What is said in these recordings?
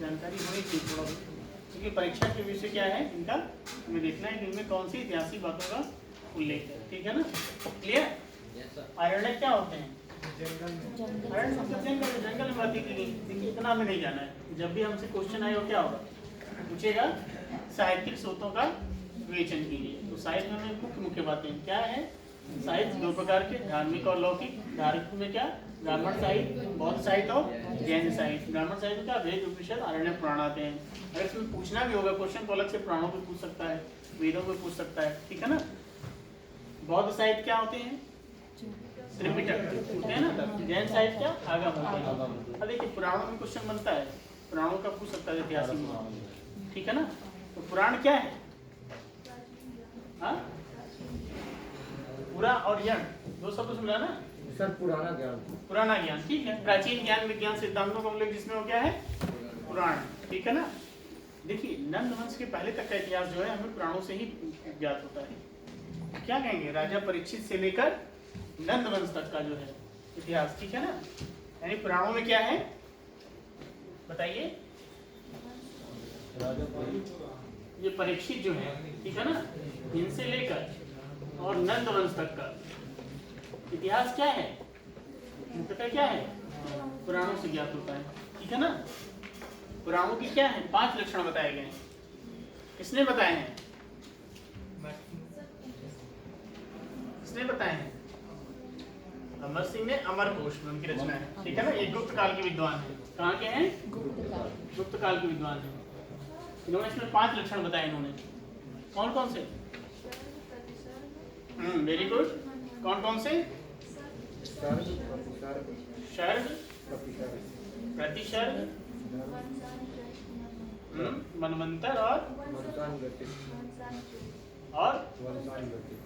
जानकारी होनी चाहिए थोड़ा बहुत, क्योंकि परीक्षा के विषय क्या है इनका, हमें देखना है कि इनमें कौन सी ऐतिहासिक बातों का उल्लेख है। ठीक है ना, क्लियर। अरण्य क्या होते हैं? अरण्य मतलब जंगल, जंगल में बातें की गई। देखिए इतना हमें नहीं जाना है, जब भी हमसे क्वेश्चन आए वो क्या होगा, पूछेगा साहित्यिक स्रोतों का विवेचन कीजिए। तो साहित्य में मुख्य मुख्य बातें क्या है? साहित्य दो प्रकार के, धार्मिक और लौकिक। धार्मिक में क्या? ब्राह्मण साहित्य, बौद्ध साहित्य और जैन साहित्य। ब्राह्मण साहित्य का वेद, उपनिषद, आरण्य, पुराण आते हैं। अगर इसमें पूछना भी होगा क्वेश्चन तो अलग से पुराणों को पूछ सकता है, वेदों को पूछ सकता है। ठीक है ना। बौद्ध साहित्य क्या होते हैं? त्रिपिटक होते हैं ना। जैन साहित्य क्या? आगम होते हैं। अब देखिए पुराणों में क्वेश्चन बनता है, पुराणों का पूछ सकता है इतिहास। ठीक है ना। तो पुराण क्या है? हाँ, पुरा और यण दो शब्द सुना ना सर? पुराना ज्ञान। पुराना ज्ञान, ठीक है। प्राचीन ज्ञान विज्ञान सिद्धांतों का उल्लेख जिसमें हो गया है पुराण। ठीक है ना। देखिए नंद वंश के पहले तक का इतिहास जो है हमें पुराणों से ही ज्ञात होता है। क्या कहेंगे? राजा परीक्षित से लेकर नंद वंश तक का जो है इतिहास। ठीक है ना। यानी पुराणों में क्या है बताइए? ये परीक्षित जो है, ठीक है ना, इनसे लेकर और नंद वंश तक का इतिहास क्या है, मुख्यतः क्या है? पुराणों से ज्ञात होता है। ठीक है ना। पुराणों की क्या है? 5 लक्षण बताए गए हैं। किसने बताए हैं? किसने बताए हैं? अमर सिंह ने अमरकोश में उनकी रचना है। ठीक है ना। ये गुप्त काल के विद्वान है। कहाँ के हैं? गुप्त काल के विद्वान है। इन्होंने इसमें 5 लक्षण बताए। इन्होंने कौन कौन से? Very good. कौन कौन से? सर्ग, प्रतिसर्ग, मनवंतर और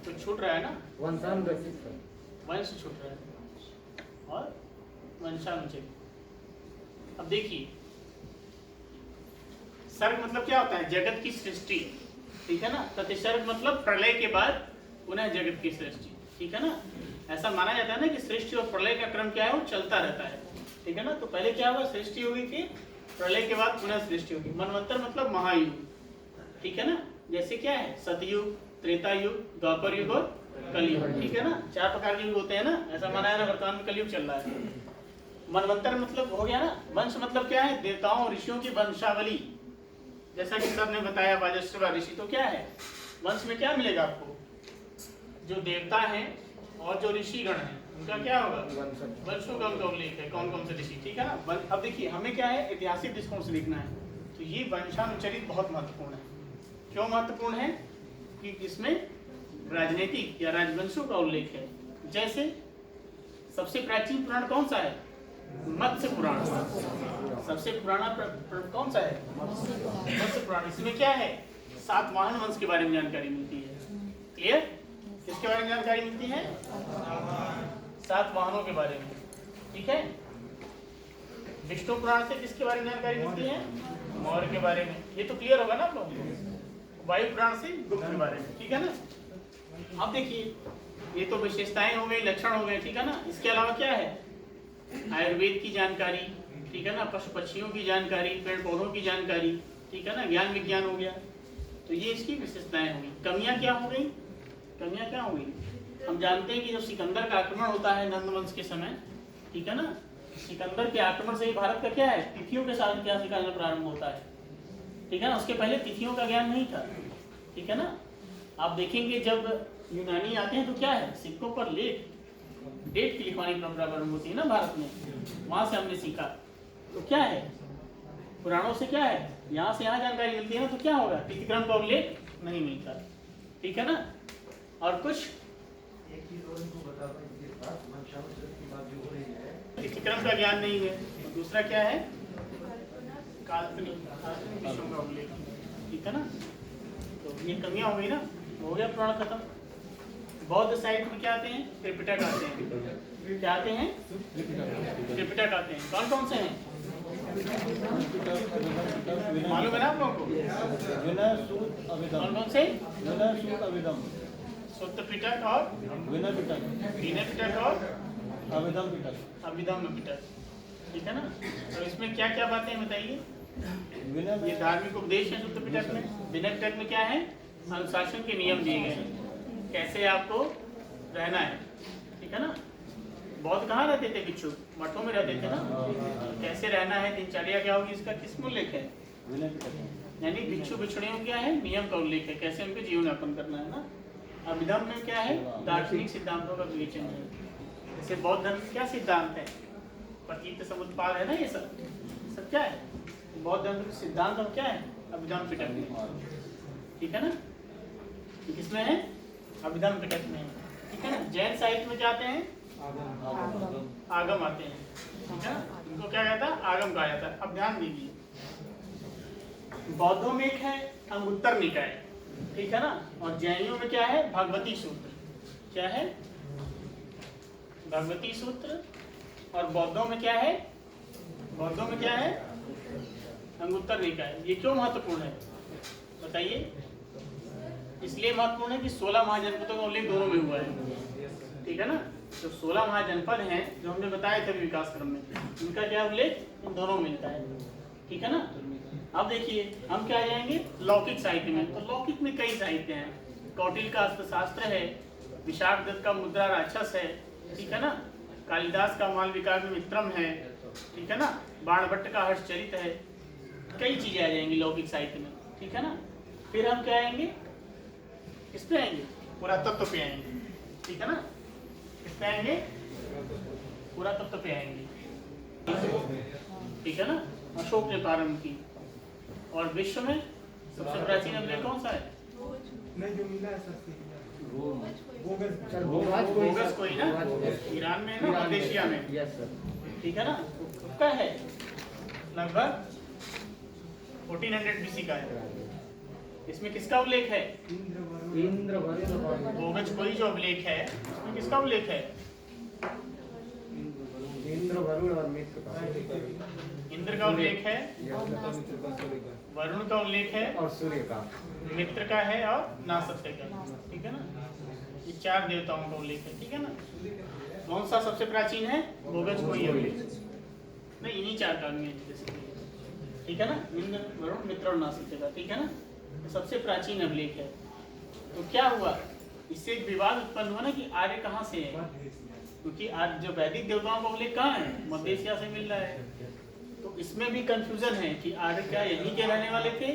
तो छूट रहा है ना, वंश छूट रहा है और वंशानुचरित। अब देखिए सर्ग मतलब क्या होता है? जगत की सृष्टि। ठीक है ना। प्रतिसर्ग मतलब प्रलय के बाद पुनः जगत की सृष्टि। ठीक है ना। ऐसा माना जाता है ना कि सृष्टि और प्रलय का क्रम क्या है? वो चलता रहता है। ठीक है ना। तो पहले क्या हुआ? सृष्टि होगी, फिर प्रलय के बाद पुनः सृष्टि होगी। मनवंतर मतलब महायुग। ठीक है ना। जैसे क्या है? सतयुग, त्रेता युग, द्वापर युग और कलयुग। ठीक है ना। 4 प्रकार के युग होते हैं ना। ऐसा माना है ना, वर्तमान में कलयुग चल रहा है। मनवंतर मतलब हो गया ना। वंश मतलब क्या है? देवताओं ऋषियों की वंशावली। जैसा कि सर ने बताया वाजश्रवा ऋषि। तो क्या है वंश में? क्या मिलेगा आपको? जो देवता हैं और जो ऋषिगण हैं उनका क्या होगा? वंशों का उनका उल्लेख है। कौन कौन से ऋषि। ठीक है ना। अब देखिए हमें क्या है? ऐतिहासिक दृष्टिकोण से देखना है। तो ये वंशानुचरित बहुत महत्वपूर्ण है। क्यों महत्वपूर्ण है? कि इसमें राजनीतिक या राजवंशों का उल्लेख है। जैसे सबसे प्राचीन पुराण कौन सा है? मत्स्य पुराण। सबसे पुराना कौन सा है? मत्स्य पुराण। इसमें क्या है? सातवाहन वंश के बारे में जानकारी मिलती है। क्लियर? किसके बारे में जानकारी मिलती है? सातवाहनों के बारे में। ठीक है। विष्णु पुराण से किसके बारे में जानकारी मिलती है? मौर्य के बारे में। ये तो क्लियर होगा ना आप लोगों को। वायु पुराण से गुप्त के बारे में। ठीक है ना। अब देखिए ये तो विशेषताएं हो गई, लक्षण हो गए। ठीक है ना। इसके अलावा क्या है? आयुर्वेद की जानकारी। ठीक है ना। पशु पक्षियों की जानकारी, पेड़ पौधों की जानकारी। ठीक है ना। ज्ञान विज्ञान हो गया। तो ये इसकी विशेषताएं होंगी। कमियां क्या हो गई? कमियां क्या हो गई? हम जानते हैं कि जब सिकंदर का आक्रमण होता है नंद वंश के समय, ठीक है ना, सिकंदर के आक्रमण से ही भारत का क्या है? तिथियों के साथ इतिहास निकालना प्रारंभ होता है। ठीक है ना। उसके पहले तिथियों का ज्ञान नहीं था। ठीक है ना। आप देखेंगे जब यूनानी आते हैं तो क्या है? सिक्कों पर डेट की लिखवाने की परंपरा प्रारंभ होती है ना भारत में। वहां से हमने सीखा। तो क्या है? पुराणों से क्या है? यहाँ से यहाँ जानकारी मिलती है ना। तो क्या होगा? तिथिक्रम का उल्लेख नहीं मिलता। ठीक है ना। और कुछ तिथिक्रम का ज्ञान नहीं है। दूसरा क्या है? काल्पनिक विषयों का उल्लेख। ठीक है ना। तो ये कमियां हो गई ना। हो गया पुराण खत्म। बौद्ध साहित्य में क्या आते हैं? त्रिपिटक आते हैं। क्या आते हैं? त्रिपिटक आते हैं। कौन कौन से हैं? मालूम है ना आप लोगों को? कौन कौन से? सुत्त पिटक और विनय पिटक और अभिधम्म पिटक। ठीक है ना। तो इसमें क्या क्या बातें बताइए? ये धार्मिक उपदेश है शुद्ध पिटक में। विनय पिटक में क्या है? अनुशासन के नियम दिए गए हैं, कैसे आपको रहना है, ठीक है ना। बौद्ध कहाँ रहते थे? भिक्षु मठों में रहते थे ना। कैसे रहना है, दिनचर्या क्या होगी, इसका किस में उल्लेख है? यानी भिक्षु भिक्षुणियों क्या है? नियम का उल्लेख है, कैसे उनके जीवन यापन करना है ना। अभिधर्म में क्या है? दार्शनिक सिद्धांतों का विवेचन है। जैसे बौद्ध धर्म क्या सिद्धांत है? प्रतीत समुत्पाद है ना, ये सब क्या है? बौद्ध धर्म के सिद्धांत और क्या है? अभिधर्म पिटक में, ठीक है ना। किसमें है? अभिधर्म पिटक में, ठीक है ना। जैन साहित्य में जाते हैं आगम आते हैं, ठीक है ना। इनको क्या कहता है? आगम कहा जाता है। अब ध्यान दीजिए, बौद्धों में एक है अंगुत्तर निकाय, ठीक है ना। और जैनियों में क्या है? भगवती सूत्र। क्या है? भगवती सूत्र। और बौद्धों में क्या है? बौद्धों में क्या है? अंगुत्तर निकाय। ये क्यों महत्वपूर्ण है बताइए? इसलिए महत्वपूर्ण है कि 16 महाजनपदों का उल्लेख दोनों में हुआ है, ठीक है ना। तो 16 महाजनपद हैं जो हमने बताए थे विकास क्रम में, उनका क्या उल्लेख इन दोनों में मिलता है, ठीक है ना। अब देखिए हम क्या जाएंगे लौकिक साहित्य में। तो लौकिक में कई साहित्य हैं। कौटिल्य का अर्थशास्त्र है, विशाख दत्त का मुद्रा राक्षस है, ठीक है ना। कालिदास का मालविका में मित्रम है, ठीक है ना। बाणभट्ट का हर्षचरित है। कई चीजें आ जाएंगी लौकिक साहित्य में, ठीक है ना। फिर हम क्या आएंगे? किस पे आएंगे? पुरातत्व पे आएंगे, ठीक है ना। किस पे आएंगे? पुरातत्व पे आएंगे, ठीक है ना। अशोक ने प्रारंभ की। और विश्व में सबसे प्राचीन अभिलेख कौन सा है? बोगस कोई ना, ईरान में ना, मध्य एशिया में, ठीक है ना। उसका है लगभग 1400 BC का है। इसमें किसका उल्लेख है? बोगस कोई जो अभिलेख है इसमें किसका उल्लेख है? इंद्र का उल्लेख है, वरुण का उल्लेख है, और सूर्य का, मित्र का है, और नासत्य का, ठीक है ना। ये 4 देवताओं का उल्लेख है, ठीक है ना। कौन सा सबसे प्राचीन है? बोगस कोई अभिलेख नहीं, इन्हीं 4 का में, ठीक है ना। इंद्र, वरुण, मित्र और नासत्य का, ठीक है ना। ये सबसे प्राचीन अभिलेख है। तो क्या हुआ? इससे एक विवाद उत्पन्न हुआ ना कि आर्य कहाँ से है, क्योंकि आज जो वैदिक देवताओं का उल्लेख कहाँ है? मध्य एशिया से मिल रहा है। तो इसमें भी कंफ्यूजन है कि आर्य क्या यहीं के रहने वाले थे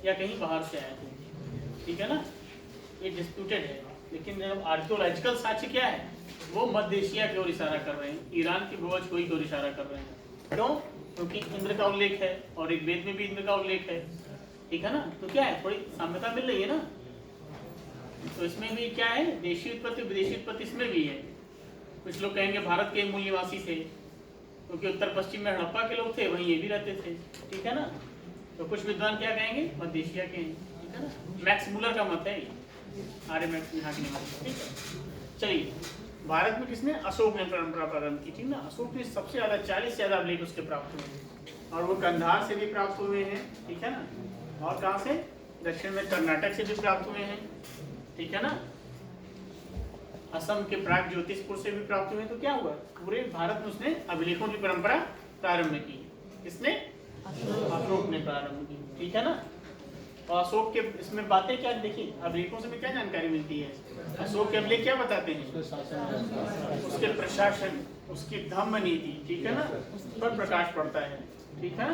या कहीं बाहर से आए थे, ठीक है ना। ये डिस्प्यूटेड है। लेकिन जब आर्कियोलॉजिकल साक्ष्य क्या है? वो मध्य एशिया की ओर इशारा कर रहे हैं, ईरान की बोझ कोई की ओर इशारा कर रहे हैं। क्यों? क्योंकि इंद्र का उल्लेख है और ऋग्वेद में भी इंद्र का उल्लेख है, ठीक है ना। तो क्या है, थोड़ी साम्यता मिल रही है ना। तो इसमें भी क्या है? देशी उत्पत्ति विदेशी उत्पत्ति इसमें भी है। कुछ लोग कहेंगे भारत के मूल निवासी थे, क्योंकि उत्तर पश्चिम में हड़प्पा के लोग थे, वहीं ये भी रहते थे, ठीक है ना। तो कुछ विद्वान क्या कहेंगे? मध्य एशिया के, ठीक है ना। मैक्स मूलर का मत है, आर्य मैक्स यहाँ के निवासी, ठीक है। चलिए, भारत में किसने? अशोक ने परंपरा प्रारंभ की, ठीक ना। अशोक ने सबसे ज्यादा 40 से ज्यादा अभिलेख उसके प्राप्त हुए हैं, और वो कंधार से भी प्राप्त हुए हैं, ठीक है ना। और कहाँ से? दक्षिण में कर्नाटक से भी प्राप्त हुए हैं, ठीक है ना। असम के प्राग ज्योतिषपुर से भी प्राप्त हुए। तो क्या हुआ? पूरे भारत में उसने अभिलेखों की परंपरा प्रारंभ की। किसने? अशोक ने प्रारंभ की, ठीक है ना। और अशोक के इसमें बातें क्या देखिए, अभिलेखों से भी क्या जानकारी मिलती है? अशोक के अभिलेख क्या बताते हैं? उसके प्रशासन, उसकी धम्म नीति, ठीक है ना, पर प्रकाश पड़ता है, ठीक है।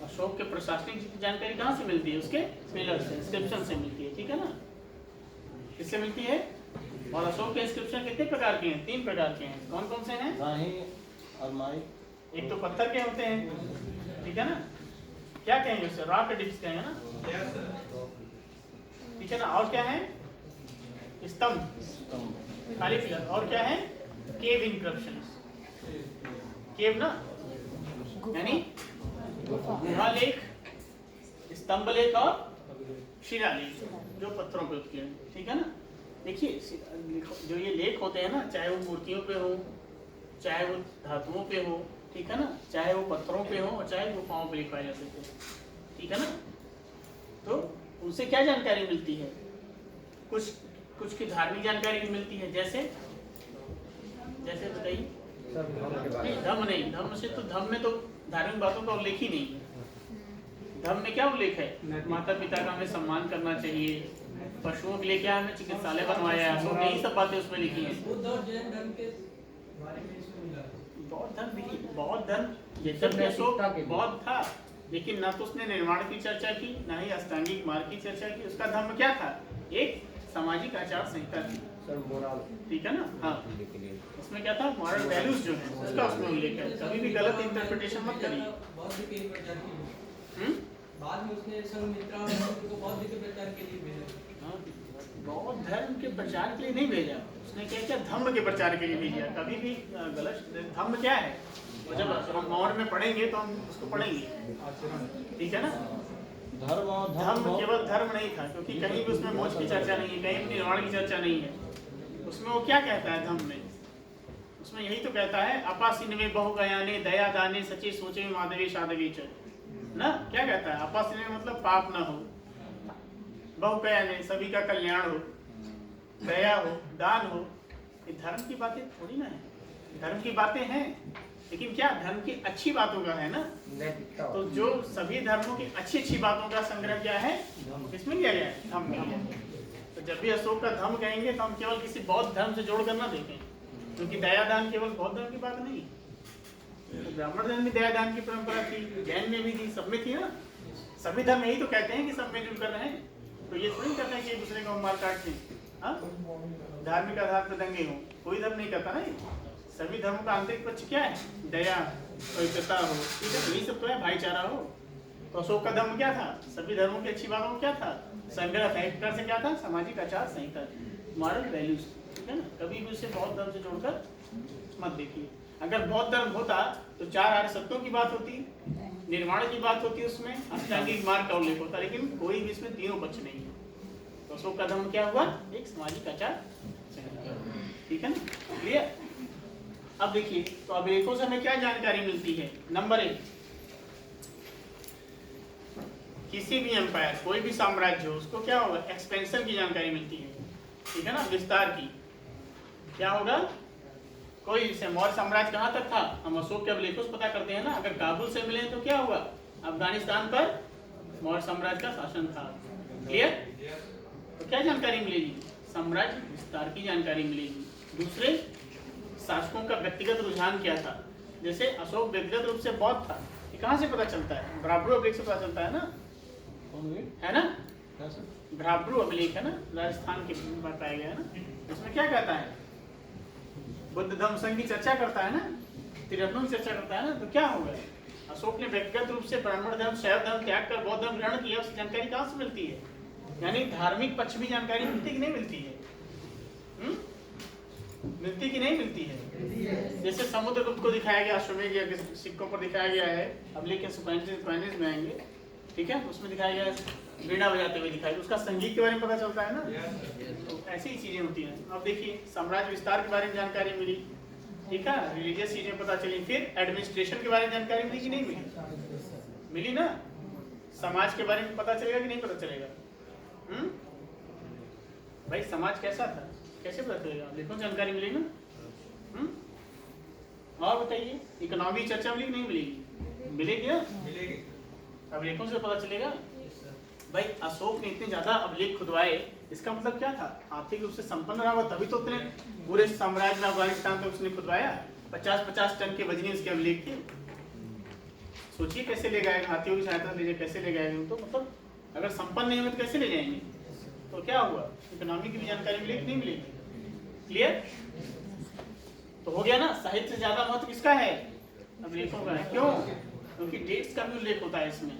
अशोक के प्रशासनिक जानकारी कहाँ से मिलती है? उसके पिलर से, इंस्क्रिप्शन से मिलती है, ठीक है ना। किससे मिलती है? और अशोक के इंस्क्रिप्शन कितने प्रकार के हैं? 3 प्रकार के हैं। कौन कौन से हैं? और माई। एक तो पत्थर के होते हैं, ठीक है ना। क्या कहेंगे उससे? रॉक एडिक्स कहेंगे ना, ठीक है ना। और क्या है? स्तंभ, खाली पिलर। और क्या है? केव इंस्क्रिप्शन। केव ना, यानी गुहा लेख, स्तंभ लेख और शिलालेख, जो पत्थरों पे उत्कीर्ण, ठीक है ना। देखिए, जो ये लेख होते हैं ना, चाहे वो मूर्तियों पे हो, चाहे वो धातुओं पे हो, ठीक है ना, चाहे वो पत्थरों पे हो, और चाहे गुफाओं पे लिखवाए जाते थे, ठीक है ना। तो उनसे क्या जानकारी मिलती है? कुछ की धार्मिक जानकारी भी मिलती है। जैसे बताइए। धम्म नहीं, धम्म से तो, धम्म में तो धार्मिक बातों का उल्लेख ही नहीं है। धर्म में क्या उल्लेख है? माता पिता का हमें सम्मान करना चाहिए, पशुओं के लिए क्या हमें चिकित्सालय बनवाया है, तो यही सब बातें उसमें लिखी हैं। बौद्ध धर्म देखिए, बौद्ध धर्म ये सब बौद्ध था, लेकिन ना तो उसने निर्माण की चर्चा की, ना ही अष्टांगिक मार्ग की चर्चा की। उसका धर्म क्या था? एक सामाजिक आचार संहिता थी, ठीक है ना। हाँ, उसमें क्या था? मॉरल वैल्यूज जो है उसका उसमें उल्लेख है। कभी भी गलत इंटरप्रिटेशन मत करिए। बाद में उसने संघमित्रा को बौद्ध के प्रचार के लिए भेजा। बौद्ध धर्म के प्रचार के लिए नहीं भेजा, उसने क्या किया? धम्म के प्रचार के लिए भेजा। कभी भी गलत, धम्म क्या है? तो जब हम मौर्य में पढ़ेंगे तो हम उसको पढ़ेंगे, ठीक है ना। धर्म केवल धर्म नहीं था, क्योंकि कहीं भी उसमें मोक्ष की चर्चा नहीं है, कहीं भी निर्वाण की चर्चा नहीं है। उसमें वो क्या कहता है धम्म में? उसमें यही तो कहता है, अपासिन्वे बहु गयाने दया दाने सचे सोचे माधवी साधवी च, ना। क्या कहता है? अपासिन्वे मतलब पाप ना हो, बहु गयाने सभी का कल्याण हो, दया हो, दान हो। ये धर्म की बातें थोड़ी ना है, धर्म की बातें हैं, लेकिन क्या धर्म की अच्छी बातों का है ना। तो जो सभी धर्मों की अच्छी अच्छी बातों का संग्रह क्या है, किसमें किया गया है? धम्म में किया। तो जब भी अशोक का धम्म कहेंगे तो हम केवल किसी बौद्ध धर्म से जोड़ कर ना देखें, क्योंकि दयादान केवल बौद्ध धर्म की बात नहीं। तो ब्राह्मण धर्म में दयादान की परंपरा थी, जैन में भी थी, सब में थी ना। सभी धर्म यही तो कहते हैं कि सब मिलजुल कर रहे हैं। तो ये थोड़ी कहते हैं कि एक दूसरे को मार काटते हैं, हाँ, धार्मिक आधार पर दंगे हो, कोई धर्म नहीं कहता ना। सभी धर्मों का आंतरिक पक्ष क्या है? दया, पवित्रता हो, ठीक है, यही सब तो है, भाईचारा हो। तो अशोक का धर्म क्या था? सभी धर्मों की अच्छी बातों में क्या था? संग्रह था। एक तरह से क्या था? सामाजिक आचार संहिता, मॉरल वैल्यूज, ठीक है ना। कभी भी उसे बौद्ध धर्म से जोड़कर मत देखिए। अगर बौद्ध धर्म होता तो 4 आर्य सत्यों की बात होती, निर्माण की बात होती, उसमें अष्टांगिक मार्ग का उल्लेख होता, लेकिन कोई भी इसमें तीनों पक्ष नहीं है। तो अशोक का धर्म क्या हुआ? एक सामाजिक आचार संहिता, ठीक है ना। क्लियर? अब देखिए, तो अभिलेखों से हमें क्या जानकारी मिलती है? नंबर 1, किसी भी एम्पायर, कोई भी साम्राज्य हो, उसको क्या होगा? एक्सपेंशन की जानकारी मिलती है, ठीक है ना, विस्तार की। क्या होगा? कोई जैसे मौर्य साम्राज्य कहाँ तक था, हम अशोक के अभिलेखों से पता करते हैं ना। अगर काबुल से मिले तो क्या हुआ? अफगानिस्तान पर मौर्य साम्राज्य का शासन था। क्लियर? तो क्या जानकारी मिलेगी? साम्राज्य विस्तार की जानकारी मिलेगी। दूसरे, शासकों का व्यक्तिगत रुझान क्या था। जैसे अशोक व्यक्तिगत रूप से बौद्ध था, ये कहाँ से पता चलता है? भ्राब्रू अभिलेख से पता चलता है ना, है ना। भ्राब्रू अभिलेख है ना, राजस्थान के पाया गया है ना। इसमें क्या कहता है? बुद्ध धम्म संघ की चर्चा करता है ना, त्रिरत्नों की चर्चा करता है ना। तो क्या होगा? अशोक ने व्यक्तिगत रूप से ब्राह्मण धर्म, शैव धर्म त्याग कर बौद्ध धर्म ग्रहण किया, उसकी जानकारी कहाँ से मिलती है? यानी धार्मिक पक्ष भी जानकारी मिलती कि नहीं मिलती है? मिलती कि नहीं मिलती है? जैसे समुद्रगुप्त को दिखाया गया अश्वमेध के सिक्कों पर दिखाया गया है, अब लेकिन सुपाइनिस में आएंगे, ठीक है, उसमें दिखाया गया है वीणा बजाते हुए दिखाया, उसका संगीत के बारे में पता चलता है ना। तो ऐसी ही चीजें होती हैं। अब देखिए, साम्राज्य विस्तार के बारे में जानकारी मिली, ठीक है, रिलीजियस चीजें पता चली, फिर एडमिनिस्ट्रेशन के बारे में जानकारी मिली कि नहीं मिली? मिली ना। समाज के बारे में पता चलेगा कि नहीं पता चलेगा? भाई समाज कैसा था, कैसे पता चलेगा? देखो जानकारी मिली ना। और बताइए, इकोनॉमी चर्चा मिली कि नहीं मिलेगी? मिलेगी ना, मिलेगी। अभिलेखों से पता चलेगा। भाई अशोक ने इतने ज्यादा अभिलेख खुदवाए, इसका मतलब क्या था? आर्थिक रूप से संपन्न रहा, तभी तो उतने पूरे साम्राज्य में अफगानिस्तान तक उसने खुदवाया। 50-50 टन के वजनी उसके अभिलेख थे। सोचिए कैसे ले गए, हाथियों की सहायता लीजिए, कैसे ले गए? तो मतलब अगर संपन्न नहीं हुए तो कैसे ले जाएंगे? तो क्या हुआ? इकोनॉमी की भी जानकारी मिलेगी कि नहीं मिलेगी? क्लियर? तो हो गया ना। साहित्य से ज्यादा महत्व किसका है? अभिलेखों का है। क्यों? क्योंकि डेट्स का भी उल्लेख होता है इसमें,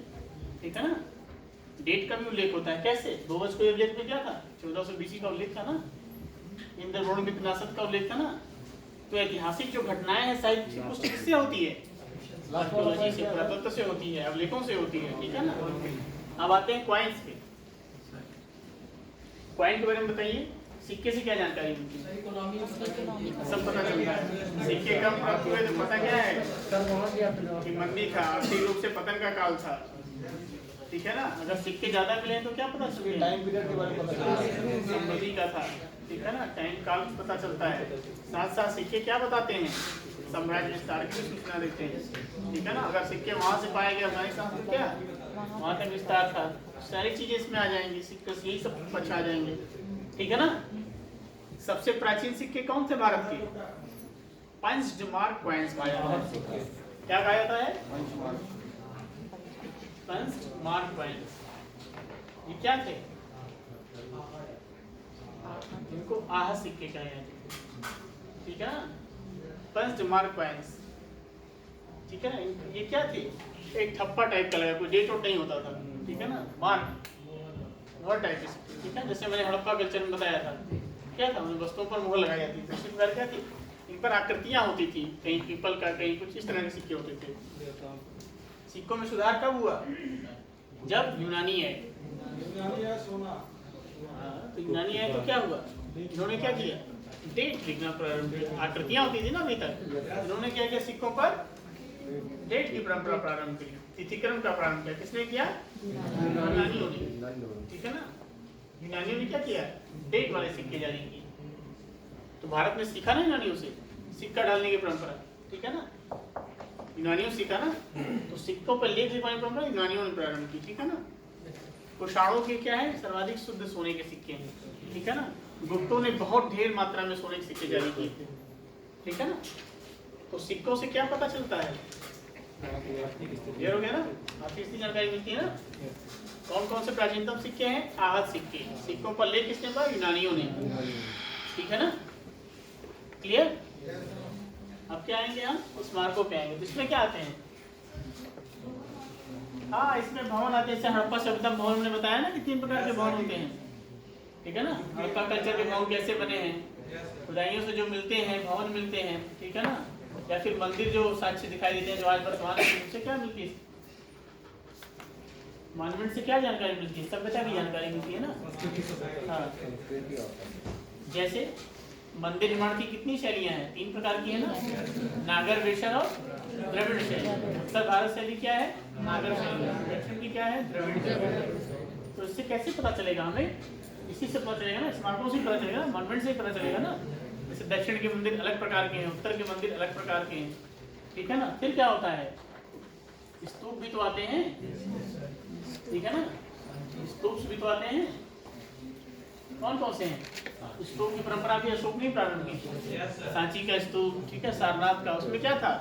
ठीक है ना। डेट का भी उल्लेख होता है। कैसे? दोवज को उल्लेख में क्या था? 1400 BC का उल्लेख था ना, इंद्रवरुण विनाशक का उल्लेख था ना। तो ऐतिहासिक जो घटनाएं हैं साहित्य की पुष्टि किससे होती है? आर्कियोलॉजी से, पुरातत्व से होती है, अभिलेखों से होती है, ठीक है ना। अब आते हैं क्वाइंस पे। क्वाइन के बारे में बताइए, सिक्के से क्या जानकारी मिलती है? सब पता चलता है। सिक्के कब प्राप्त हुए तो पता क्या है कि मंदी था, आर्थिक रूप से पतन का काल था, ठीक है ना। अगर सिक्के ज्यादा मिले तो क्या पता चलता है? टाइम पीरियड के बारे में पता चलता है, समृद्धि का था, ठीक है ना, टाइम काल पता चलता है। साथ साथ सिक्के क्या बताते हैं? साम्राज्य विस्तार की भी सूचना देते हैं, ठीक है ना। अगर सिक्के वहां से पाए गए अफगानिस्तान से क्या वहां तक विस्तार था, सारी चीजें इसमें आ जाएंगी, सिक्के यही सब पछा जाएंगे, ठीक है ना। सबसे प्राचीन सिक्के कौन थे भारत के? पंच्ड मार्क कॉइन्स पाया जाता है। क्या कहा जाता है? Punched mark coins. ये क्या थे? इनको आह सिक्के कहे जाते हैं, ठीक है ना। पंच्ड मार्क कॉइन्स, ठीक है ना। ये क्या थे? एक ठप्पा टाइप का लगा, कोई डेट वोट नहीं होता था, ठीक है ना। मार्क वह टाइप के सिक्के, ठीक है। जैसे मैंने हड़प्पा कल्चर में बताया था, क्या था, उन वस्तुओं पर मुहर लगाई जाती थी। दूसरी बार क्या थी, इन पर आकृतियां होती थी, कहीं पीपल का, कहीं कुछ इस तरह के सिक्के होते थे। सिक्कों में सुधार कब हुआ? जब यूनानी आए। तो यूनानी आए तो क्या हुआ? इन्होंने क्या किया? डेट लिखना प्रारंभ किया। आकृतियां होती थी ना अभी तक, इन्होंने क्या किया? सिक्कों पर डेट की परंपरा प्रारंभ की, तिथिक्रम का प्रारंभ किया। किसने किया? यूनानियों ने, ठीक है ना। यूनानियों ने क्या किया? डेट वाले सिक्के जारी किए। तो भारत में सीखा ना यूनानियों से सिक्का डालने की परंपरा, ठीक है ना। यूनानियों से सीखा ना, तो सिक्कों पर लेख लिखवाने की परंपरा यूनानियों ने प्रारंभ की, ठीक है ना। कुषाणों के क्या है? सर्वाधिक शुद्ध सोने के सिक्के हैं, ठीक है ना। गुप्तों ने बहुत ढेर मात्रा में सोने के सिक्के जारी किए थे, ठीक है ना। तो सिक्कों से क्या पता चलता है? क्लियर हो गया ना? आपकी इसकी जानकारी मिलती है ना। कौन कौन से प्राचीनतम सिक्के हैं? आहत सिक्के। सिक्कों पर लेख किसने पाया? यूनानियों ने, ठीक है ना। क्लियर? अब क्या आएंगे हम? स्मारकों पे आएंगे। तो इसमें क्या आते हैं? हाँ, इसमें भवन आते हैं। जैसे हड़प्पा सभ्यता भवन में बताया ना कि 3 प्रकार के भवन होते हैं, ठीक है ना। हड़प्पा कल्चर के भवन कैसे बने हैं? खुदाइयों से जो मिलते हैं भवन मिलते हैं, ठीक है ना। या फिर मंदिर जो साक्ष्य दिखाई देते हैं, जो आज वर्तमान में, उनसे क्या मिलती है? मॉन्यूमेंट से क्या जानकारी मिलती है? सभ्यता की जानकारी मिलती है ना। हाँ, जैसे मंदिर निर्माण की कितनी शैलियां हैं? 3 प्रकार की है ना, नागर, वेशर और द्रविड़ शैली। उत्तर भारत शैली क्या है? नागर शैली। दक्षिण की क्या है? द्रविड़ शैली। तो इससे कैसे पता चलेगा हमें? इसी से पता चलेगा ना, स्मारकों से पता चलेगा, मॉन्यूमेंट से पता चलेगा ना। जैसे दक्षिण के मंदिर अलग प्रकार के हैं, उत्तर के मंदिर अलग प्रकार के हैं, ठीक है ना। फिर क्या होता है? स्तूप भी तो आते हैं, ठीक है ना। स्तूप भी तो आते हैं। कौन कौन से हैं? स्तूप की परंपरा भी अशोक ने प्रारंभ की। सांची का स्तूप, ठीक है, सारनाथ का। उसमें क्या था?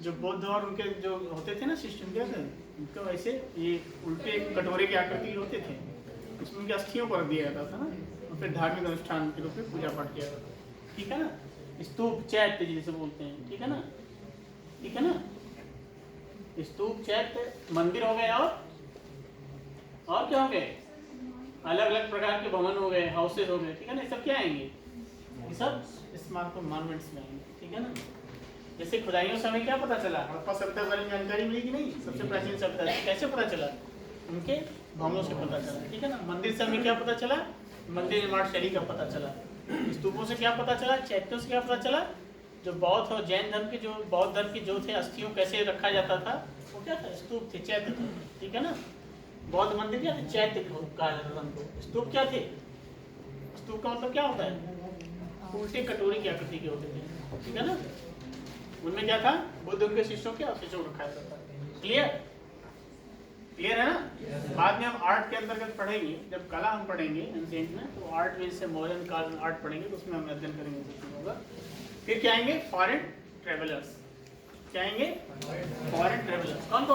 जो बौद्ध और उनके जो होते थे ना सिस्टम, क्या थे उनका? वैसे ये उल्टे कटोरे की आकृति के होते थे, उसमें उनकी अस्थियों को रख दिया जाता था ना, और फिर धार्मिक अनुष्ठान के रूप में पूजा पाठ किया जाता था, ठीक है ना। स्तूप, चैत्य जिसे बोलते हैं, ठीक है ना, ठीक है ना। स्तूप, चैत्य, मंदिर हो गए, और क्या हो गए? अलग अलग प्रकार के भवन हो गए, हाउसेज हो गए, ठीक है ना। ये सब क्या आएंगे? ये सब स्मारक मॉन्यूमेंट्स में आएंगे, ठीक है ना। जैसे खुदाइयों से हमें क्या पता चला? हड़प्पा सभ्यता के बारे में जानकारी मिली कि नहीं? सबसे प्राचीन सभ्यता कैसे पता चला? उनके भवनों से पता चला, ठीक है ना। मंदिर से हमें क्या पता चला? मंदिर निर्माण शैली का पता चला। स्तूपों से क्या पता चला? चैत्यों से क्या पता चला? जो बौद्ध और जैन धर्म के, जो बौद्ध धर्म के जो थे, अस्थियों कैसे रखा जाता था, वो क्या था? स्तूप थे, चैत्य थे, ठीक है ना। बौद्ध मंदिर क्या थे? चैत्य कहा जाता था उनको। स्तूप क्या थे? स्तूप का मतलब क्या होता है? उल्टे कटोरी की आकृति के होते थे, ठीक है ना। उनमें क्या था? बुद्ध उनके शिष्यों के अवशेषों को रखा जाता था। क्लियर? क्लियर है ना। बाद में हम आर्ट के अंतर्गत पढ़ेंगे, जब कला हम पढ़ेंगे एंशिएंट में, तो आर्ट में जैसे मॉडर्न काल आर्ट पढ़ेंगे, तो उसमें हम अध्ययन करेंगे होगा। फिर क्या आएंगे? Foreign travellers. क्या आएंगे? Foreign travellers. कौन